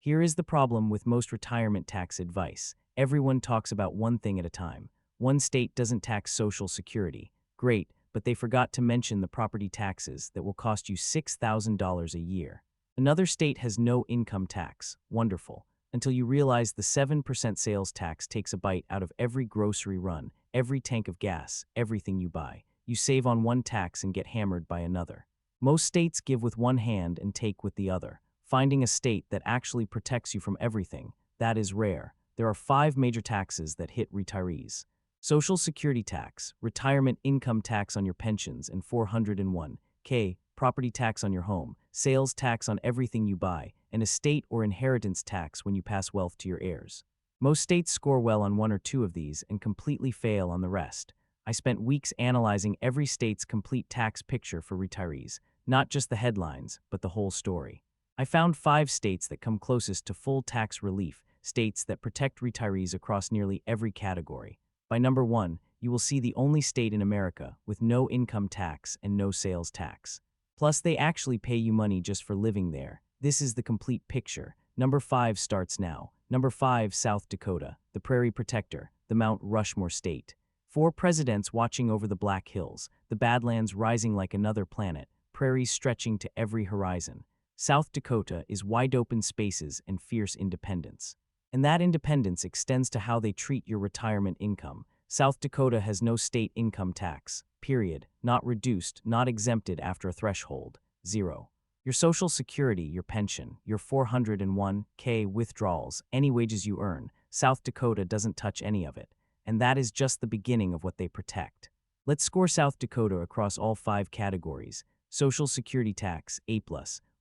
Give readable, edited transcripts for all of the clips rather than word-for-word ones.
Here is the problem with most retirement tax advice. Everyone talks about one thing at a time. One state doesn't tax Social Security. Great, but they forgot to mention the property taxes that will cost you $6,000 a year. Another state has no income tax. Wonderful. Until you realize the 7% sales tax takes a bite out of every grocery run, every tank of gas, everything you buy. You save on one tax and get hammered by another. Most states give with one hand and take with the other. Finding a state that actually protects you from everything, that is rare. There are 5 major taxes that hit retirees. Social Security tax, retirement income tax on your pensions and 401k, property tax on your home, sales tax on everything you buy, and estate or inheritance tax when you pass wealth to your heirs. Most states score well on 1 or 2 of these and completely fail on the rest. I spent weeks analyzing every state's complete tax picture for retirees, not just the headlines, but the whole story. I found 5 states that come closest to full tax relief, states that protect retirees across nearly every category. By number 1, you will see the only state in America with no income tax and no sales tax. Plus, they actually pay you money just for living there. This is the complete picture. Number 5 starts now. Number 5, South Dakota, the Prairie Protector, the Mount Rushmore state. 4 presidents watching over the Black Hills, the Badlands rising like another planet, prairies stretching to every horizon. South Dakota is wide-open spaces and fierce independence. And that independence extends to how they treat your retirement income. South Dakota has no state income tax, period, not reduced, not exempted after a threshold, 0. Your Social Security, your pension, your 401k withdrawals, any wages you earn, South Dakota doesn't touch any of it. And that is just the beginning of what they protect. Let's score South Dakota across all 5 categories. Social Security tax, A+,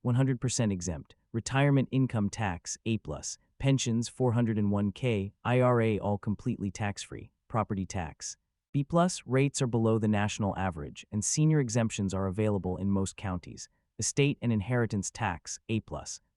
100% exempt. Retirement income tax, A+. Pensions, 401k, IRA all completely tax-free. Property tax, B+. Rates are below the national average, and senior exemptions are available in most counties. Estate and inheritance tax, A+.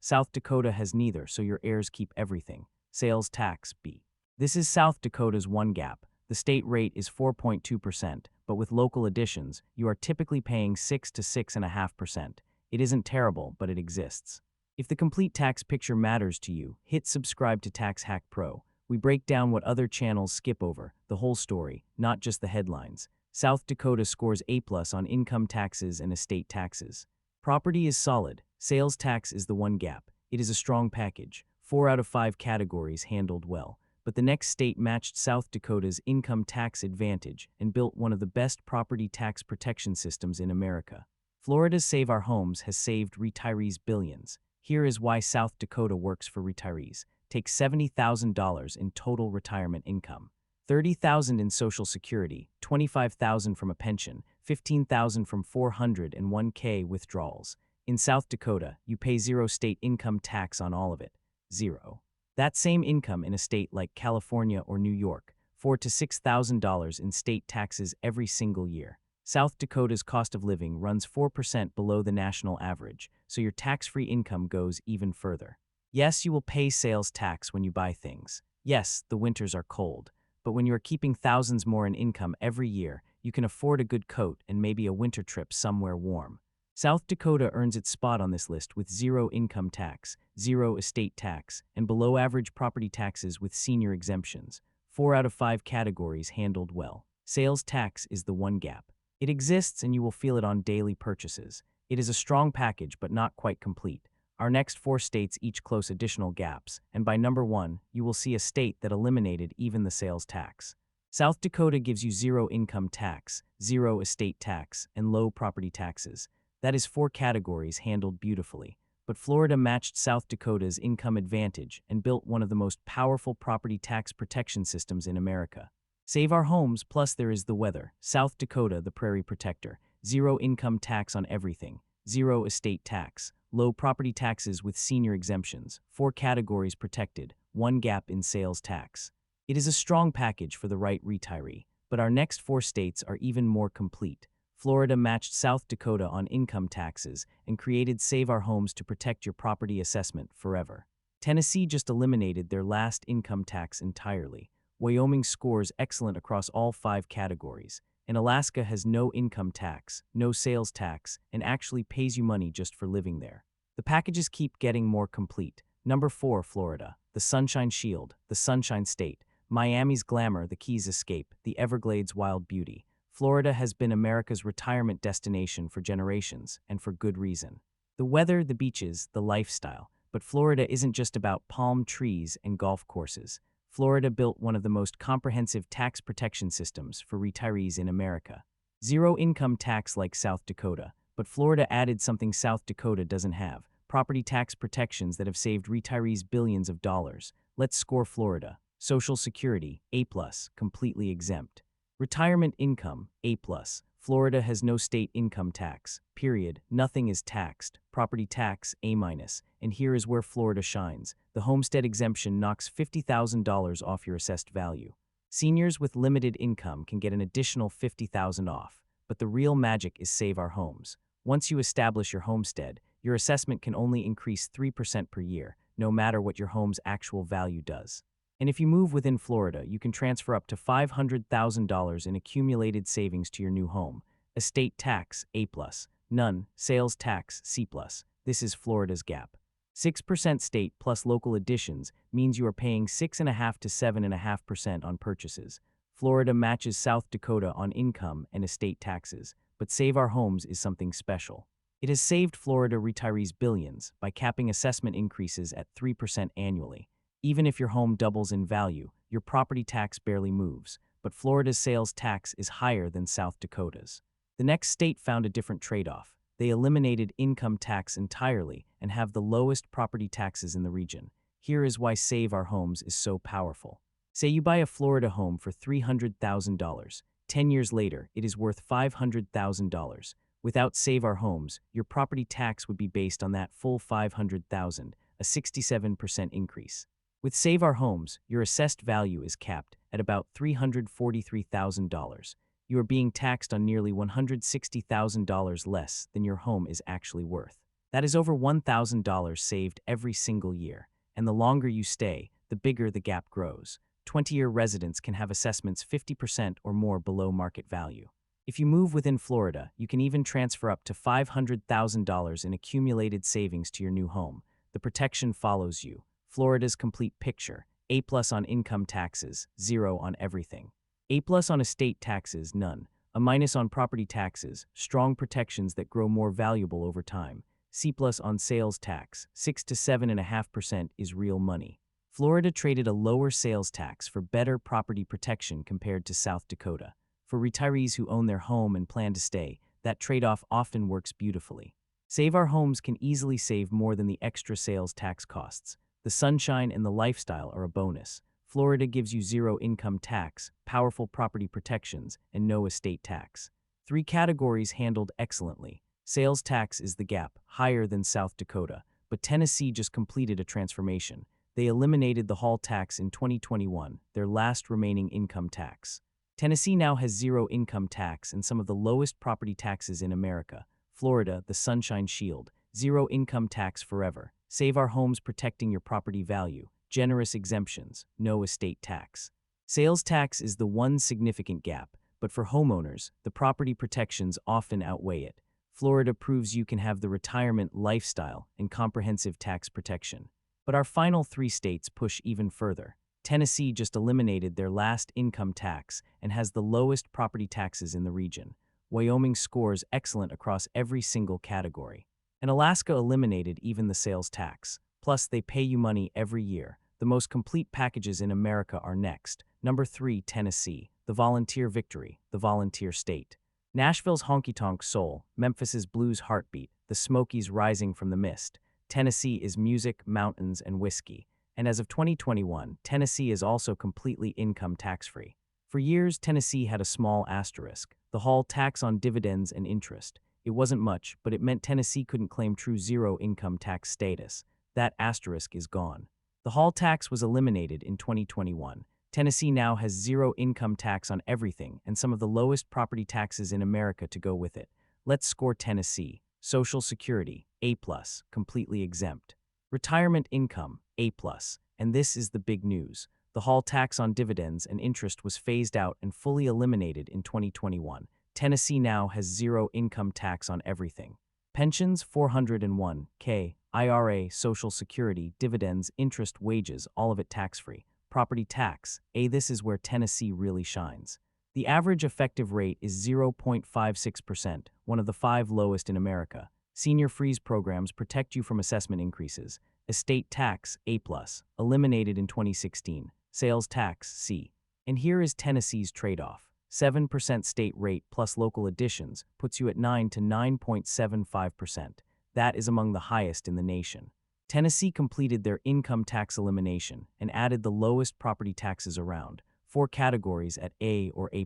South Dakota has neither, so your heirs keep everything. Sales tax, B. This is South Dakota's one gap. The state rate is 4.2%, but with local additions, you are typically paying 6 to 6.5%. It isn't terrible, but it exists. If the complete tax picture matters to you, hit subscribe to Tax Hack Pro. We break down what other channels skip over, the whole story, not just the headlines. South Dakota scores A+ on income taxes and estate taxes. Property is solid. Sales tax is the one gap. It is a strong package. 4 out of 5 categories handled well. But the next state matched South Dakota's income tax advantage and built one of the best property tax protection systems in America. Florida's Save Our Homes has saved retirees billions. Here is why South Dakota works for retirees. Take $70,000 in total retirement income, $30,000 in Social Security, $25,000 from a pension, $15,000 from 401k withdrawals. In South Dakota, you pay 0 state income tax on all of it. 0. That same income in a state like California or New York, $4,000 to $6,000 in state taxes every single year. South Dakota's cost of living runs 4% below the national average, so your tax-free income goes even further. Yes, you will pay sales tax when you buy things. Yes, the winters are cold. But when you are keeping thousands more in income every year, you can afford a good coat and maybe a winter trip somewhere warm. South Dakota earns its spot on this list with 0 income tax, 0 estate tax, and below-average property taxes with senior exemptions. 4 out of 5 categories handled well. Sales tax is the one gap. It exists and you will feel it on daily purchases. It is a strong package but not quite complete. Our next 4 states each close additional gaps, and by number 1, you will see a state that eliminated even the sales tax. South Dakota gives you 0 income tax, 0 estate tax, and low property taxes. That is 4 categories handled beautifully. But Florida matched South Dakota's income advantage and built one of the most powerful property tax protection systems in America. Save Our Homes, plus there is the weather. South Dakota, the Prairie Protector. 0 income tax on everything. 0 estate tax. Low property taxes with senior exemptions. 4 categories protected. 1 gap in sales tax. It is a strong package for the right retiree. But our next 4 states are even more complete. Florida matched South Dakota on income taxes and created Save Our Homes to protect your property assessment forever. Tennessee just eliminated their last income tax entirely. Wyoming scores excellent across all 5 categories, and Alaska has no income tax, no sales tax, and actually pays you money just for living there. The packages keep getting more complete. Number 4, Florida, the Sunshine Shield, the Sunshine State, Miami's glamour, the Keys escape, the Everglades' wild beauty. Florida has been America's retirement destination for generations, and for good reason. The weather, the beaches, the lifestyle. But Florida isn't just about palm trees and golf courses. Florida built one of the most comprehensive tax protection systems for retirees in America. Zero income tax like South Dakota, but Florida added something South Dakota doesn't have: property tax protections that have saved retirees billions of dollars. Let's score Florida. Social Security, A+, completely exempt. Retirement income, A+. Florida has no state income tax, period. Nothing is taxed. Property tax, A-. And here is where Florida shines. The homestead exemption knocks $50,000 off your assessed value. Seniors with limited income can get an additional $50,000 off. But the real magic is Save Our Homes. Once you establish your homestead, your assessment can only increase 3% per year, no matter what your home's actual value does. And if you move within Florida, you can transfer up to $500,000 in accumulated savings to your new home. Estate tax, A+. None. Sales tax, C+. This is Florida's gap. 6% state plus local additions means you are paying 6.5% to 7.5% on purchases. Florida matches South Dakota on income and estate taxes, but Save Our Homes is something special. It has saved Florida retirees billions by capping assessment increases at 3% annually. Even if your home doubles in value, your property tax barely moves, but Florida's sales tax is higher than South Dakota's. The next state found a different trade-off. They eliminated income tax entirely and have the lowest property taxes in the region. Here is why Save Our Homes is so powerful. Say you buy a Florida home for $300,000. 10 years later, it is worth $500,000. Without Save Our Homes, your property tax would be based on that full $500,000, a 67% increase. With Save Our Homes, your assessed value is capped at about $343,000. You are being taxed on nearly $160,000 less than your home is actually worth. That is over $1,000 saved every single year. And the longer you stay, the bigger the gap grows. 20-year residents can have assessments 50% or more below market value. If you move within Florida, you can even transfer up to $500,000 in accumulated savings to your new home. The protection follows you. Florida's complete picture: A+ on income taxes, 0 on everything. A+ on estate taxes, none. A- on property taxes, strong protections that grow more valuable over time. C+ on sales tax, 6 to 7.5% is real money. Florida traded a lower sales tax for better property protection compared to South Dakota. For retirees who own their home and plan to stay, that trade-off often works beautifully. Save Our Homes can easily save more than the extra sales tax costs. The sunshine and the lifestyle are a bonus. Florida gives you zero income tax, powerful property protections, and no estate tax. 3 categories handled excellently. Sales tax is the gap, higher than South Dakota, but Tennessee just completed a transformation. They eliminated the hall tax in 2021, their last remaining income tax. Tennessee now has zero income tax and some of the lowest property taxes in America. Florida, the Sunshine Shield, zero income tax forever. Save Our Homes, protecting your property value. Generous exemptions, no estate tax. Sales tax is the one significant gap, but for homeowners, the property protections often outweigh it. Florida proves you can have the retirement lifestyle and comprehensive tax protection. But our final 3 states push even further. Tennessee just eliminated their last income tax and has the lowest property taxes in the region. Wyoming scores excellent across every single category. And Alaska eliminated even the sales tax. Plus, they pay you money every year. The most complete packages in America are next. Number 3, Tennessee, the volunteer victory, the volunteer state. Nashville's honky-tonk soul, Memphis's blues heartbeat, the Smokies rising from the mist. Tennessee is music, mountains, and whiskey. And as of 2021, Tennessee is also completely income tax-free. For years, Tennessee had a small asterisk: the hall tax on dividends and interest. It wasn't much, but it meant Tennessee couldn't claim true zero income tax status. That asterisk is gone. The hall tax was eliminated in 2021. Tennessee now has zero income tax on everything and some of the lowest property taxes in America to go with it. Let's score Tennessee. Social Security, A+, completely exempt. Retirement income, A+. And this is the big news. The hall tax on dividends and interest was phased out and fully eliminated in 2021. Tennessee now has zero income tax on everything. Pensions, $401K, IRA, Social Security, dividends, interest, wages, all of it tax-free. Property tax. This is where Tennessee really shines. The average effective rate is 0.56%, one of the 5 lowest in America. Senior freeze programs protect you from assessment increases. Estate tax, A+, eliminated in 2016. Sales tax, C. And here is Tennessee's trade-off. 7% state rate plus local additions puts you at 9 to 9.75%. That is among the highest in the nation. Tennessee completed their income tax elimination and added the lowest property taxes around, 4 categories at A or A+.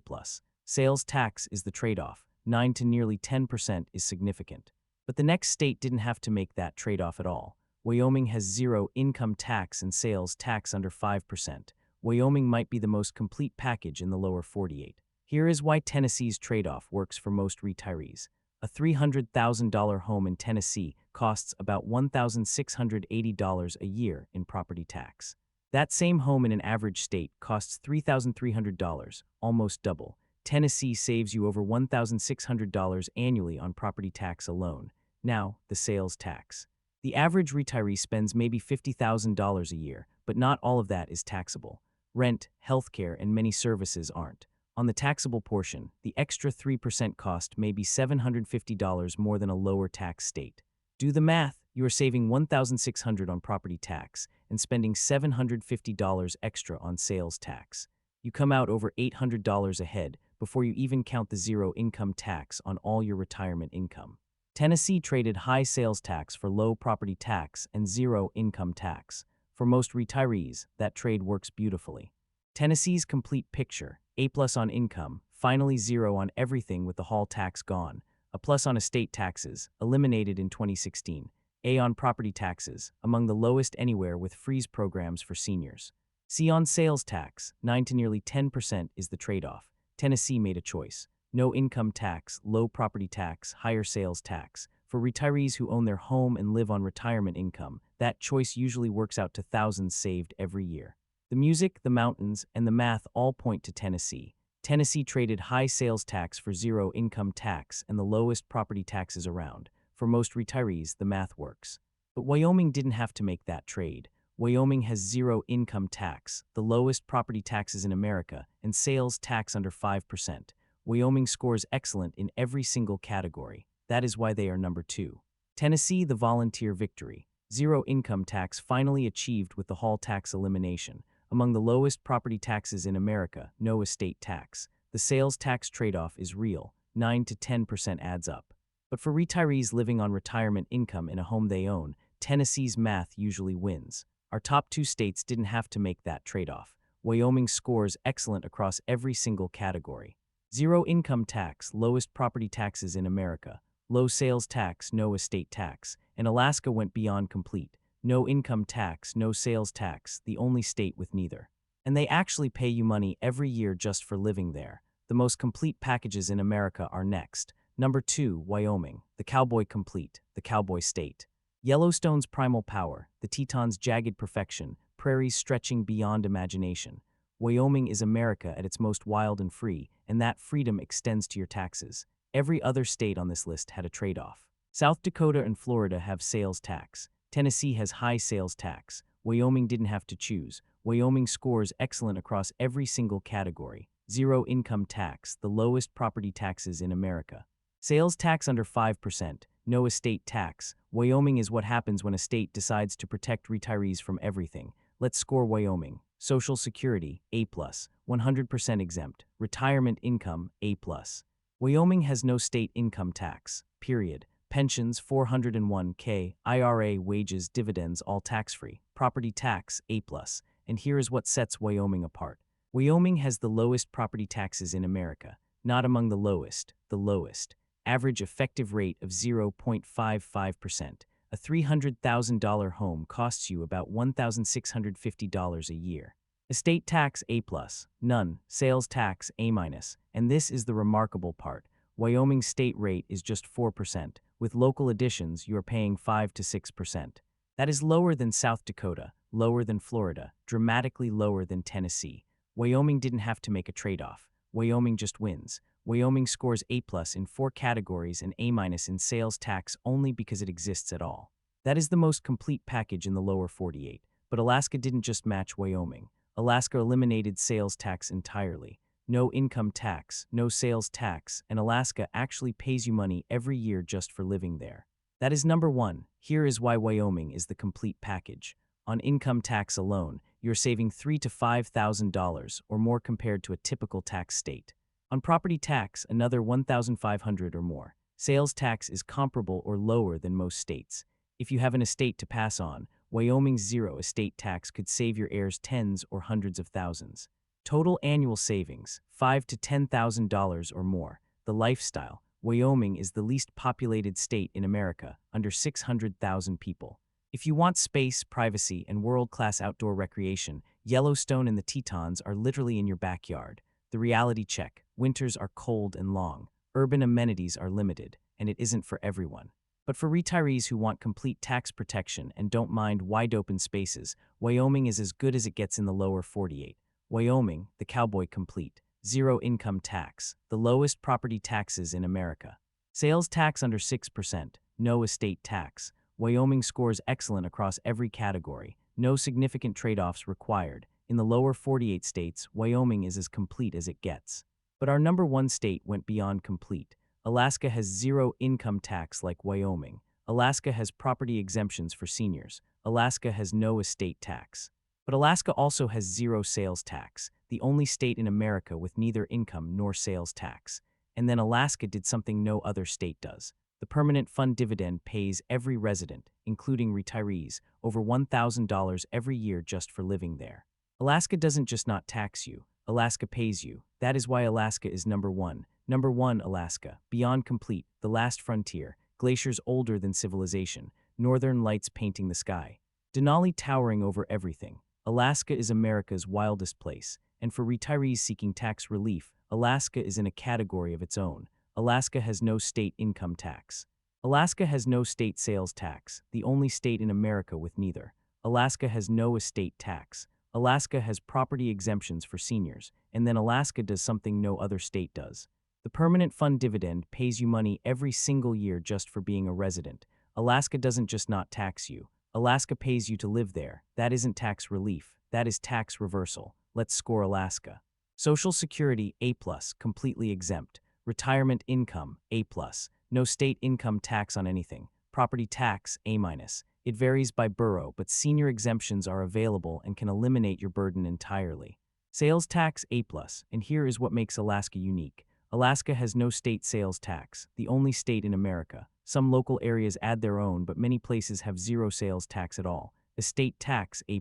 Sales tax is the trade-off. 9 to nearly 10% is significant. But the next state didn't have to make that trade-off at all. Wyoming has 0 income tax and sales tax under 5%. Wyoming might be the most complete package in the lower 48. Here is why Tennessee's trade-off works for most retirees. A $300,000 home in Tennessee costs about $1,680 a year in property tax. That same home in an average state costs $3,300, almost double. Tennessee saves you over $1,600 annually on property tax alone. Now, the sales tax. The average retiree spends maybe $50,000 a year, but not all of that is taxable. Rent, healthcare, and many services aren't. On the taxable portion, the extra 3% cost may be $750 more than a lower tax state. Do the math, you are saving $1,600 on property tax and spending $750 extra on sales tax. You come out over $800 ahead before you even count the 0 income tax on all your retirement income. Tennessee traded high sales tax for low property tax and 0 income tax. For most retirees, that trade works beautifully. Tennessee's complete picture: A+ on income, finally 0 on everything with the hall tax gone, a plus on estate taxes, eliminated in 2016, A on property taxes, among the lowest anywhere with freeze programs for seniors. C on sales tax, 9 to nearly 10% is the trade-off. Tennessee made a choice. No income tax, low property tax, higher sales tax. For retirees who own their home and live on retirement income, that choice usually works out to thousands saved every year. The music, the mountains, and the math all point to Tennessee. Tennessee traded high sales tax for 0 income tax and the lowest property taxes around. For most retirees, the math works. But Wyoming didn't have to make that trade. Wyoming has 0 income tax, the lowest property taxes in America, and sales tax under 5%. Wyoming scores excellent in every single category. That is why they are number 2. Tennessee, the volunteer victory. 0 income tax finally achieved with the hall tax elimination. Among the lowest property taxes in America, no estate tax. The sales tax trade-off is real. 9 to 10% adds up. But for retirees living on retirement income in a home they own, Tennessee's math usually wins. Our top 2 states didn't have to make that trade-off. Wyoming scores excellent across every single category. 0 income tax, lowest property taxes in America. Low sales tax, no estate tax. And Alaska went beyond complete. No income tax, no sales tax, the only state with neither. And they actually pay you money every year just for living there. The most complete packages in America are next. Number 2, Wyoming, the cowboy complete, the cowboy state. Yellowstone's primal power, the Tetons' jagged perfection, prairies stretching beyond imagination. Wyoming is America at its most wild and free, and that freedom extends to your taxes. Every other state on this list had a trade-off. South Dakota and Florida have sales tax. Tennessee has high sales tax. Wyoming didn't have to choose. Wyoming scores excellent across every single category. 0 income tax, the lowest property taxes in America. Sales tax under 5%, no estate tax. Wyoming is what happens when a state decides to protect retirees from everything. Let's score Wyoming. Social Security, A+, 100% exempt. Retirement income, A+. Wyoming has no state income tax, period. Pensions, 401k, IRA, wages, dividends, all tax-free. Property tax, A+. And here is what sets Wyoming apart. Wyoming has the lowest property taxes in America. Not among the lowest, the lowest. Average effective rate of 0.55%. A $300,000 home costs you about $1,650 a year. Estate tax, A+. None. Sales tax, A-. And this is the remarkable part. Wyoming's state rate is just 4%. With local additions, you are paying 5 to 6%. That is lower than South Dakota, lower than Florida, dramatically lower than Tennessee. Wyoming didn't have to make a trade-off. Wyoming just wins. Wyoming scores A+ in 4 categories and A- in sales tax only because it exists at all. That is the most complete package in the lower 48. But Alaska didn't just match Wyoming. Alaska eliminated sales tax entirely. No income tax, no sales tax, and Alaska actually pays you money every year just for living there. That is number one. Here is why Wyoming is the complete package. On income tax alone, you're saving $3,000 to $5,000 or more compared to a typical tax state. On property tax, another $1,500 or more. Sales tax is comparable or lower than most states. If you have an estate to pass on, Wyoming's zero estate tax could save your heirs tens or hundreds of thousands. Total annual savings, $5,000 to $10,000 or more. The lifestyle, Wyoming is the least populated state in America, under 600,000 people. If you want space, privacy, and world-class outdoor recreation, Yellowstone and the Tetons are literally in your backyard. The reality check, winters are cold and long, urban amenities are limited, and it isn't for everyone. But for retirees who want complete tax protection and don't mind wide-open spaces, Wyoming is as good as it gets in the lower 48. Wyoming, the cowboy complete. Zero income tax, the lowest property taxes in America. Sales tax under 6%, no estate tax. Wyoming scores excellent across every category, no significant trade-offs required. In the lower 48 states, Wyoming is as complete as it gets. But our number one state went beyond complete. Alaska has zero income tax like Wyoming. Alaska has property exemptions for seniors. Alaska has no estate tax. But Alaska also has zero sales tax, the only state in America with neither income nor sales tax. And then Alaska did something no other state does. The permanent fund dividend pays every resident, including retirees, over $1,000 every year just for living there. Alaska doesn't just not tax you, Alaska pays you. That is why Alaska is number one. Number one, Alaska, beyond complete, the last frontier, glaciers older than civilization, northern lights painting the sky, Denali towering over everything. Alaska is America's wildest place, and for retirees seeking tax relief, Alaska is in a category of its own. Alaska has no state income tax. Alaska has no state sales tax, the only state in America with neither. Alaska has no estate tax. Alaska has property exemptions for seniors, and then Alaska does something no other state does. The permanent fund dividend pays you money every single year just for being a resident. Alaska doesn't just not tax you. Alaska pays you to live there. That isn't tax relief. That is tax reversal. Let's score Alaska. Social Security, A+, completely exempt. Retirement income, A+, no state income tax on anything. Property tax, A-. It varies by borough, but senior exemptions are available and can eliminate your burden entirely. Sales tax, A+, and here is what makes Alaska unique. Alaska has no state sales tax, the only state in America. Some local areas add their own, but many places have zero sales tax at all. Estate tax, A+,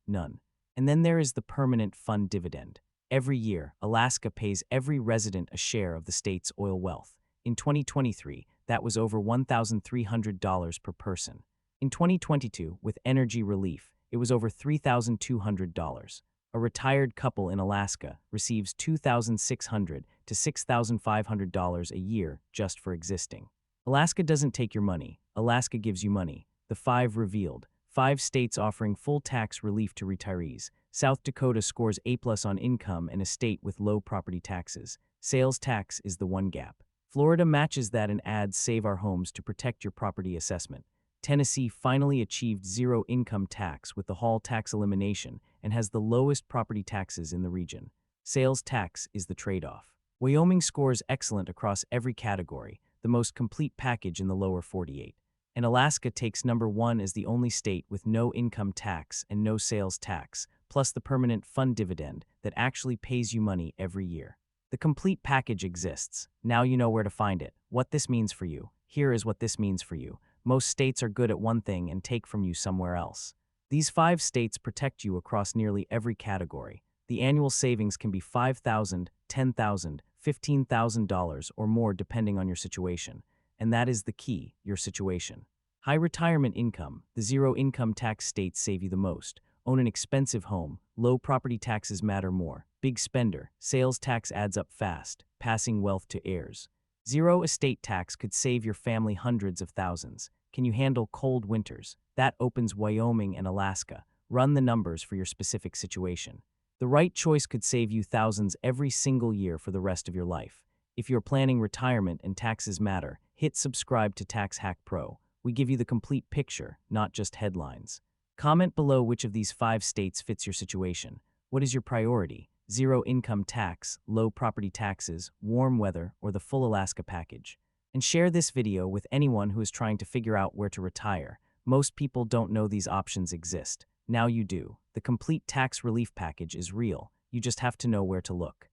none. And then there is the permanent fund dividend. Every year, Alaska pays every resident a share of the state's oil wealth. In 2023, that was over $1,300 per person. In 2022, with energy relief, it was over $3,200. A retired couple in Alaska receives $2,600 to $6,500 a year just for existing. Alaska doesn't take your money. Alaska gives you money. The 5 revealed. 5 states offering full tax relief to retirees. South Dakota scores A+ on income and estate with low property taxes. Sales tax is the one gap. Florida matches that and adds Save Our Homes to protect your property assessment. Tennessee finally achieved zero income tax with the Hall tax elimination and has the lowest property taxes in the region. Sales tax is the trade-off. Wyoming scores excellent across every category, the most complete package in the lower 48. And Alaska takes number one as the only state with no income tax and no sales tax, plus the permanent fund dividend that actually pays you money every year. The complete package exists. Now you know where to find it. What this means for you. Here is what this means for you. Most states are good at one thing and take from you somewhere else. These 5 states protect you across nearly every category. The annual savings can be $5,000, $10,000, $15,000 or more depending on your situation. And that is the key, your situation. High retirement income, the zero income tax states save you the most. Own an expensive home, low property taxes matter more. Big spender, sales tax adds up fast, passing wealth to heirs. Zero estate tax could save your family hundreds of thousands. Can you handle cold winters? That opens Wyoming and Alaska. Run the numbers for your specific situation. The right choice could save you thousands every single year for the rest of your life. If you're planning retirement and taxes matter, hit subscribe to Tax Hack Pro. We give you the complete picture, not just headlines. Comment below which of these 5 states fits your situation. What is your priority? Zero income tax, low property taxes, warm weather, or the full Alaska package? And share this video with anyone who is trying to figure out where to retire. Most people don't know these options exist. Now you do. The complete tax relief package is real. You just have to know where to look.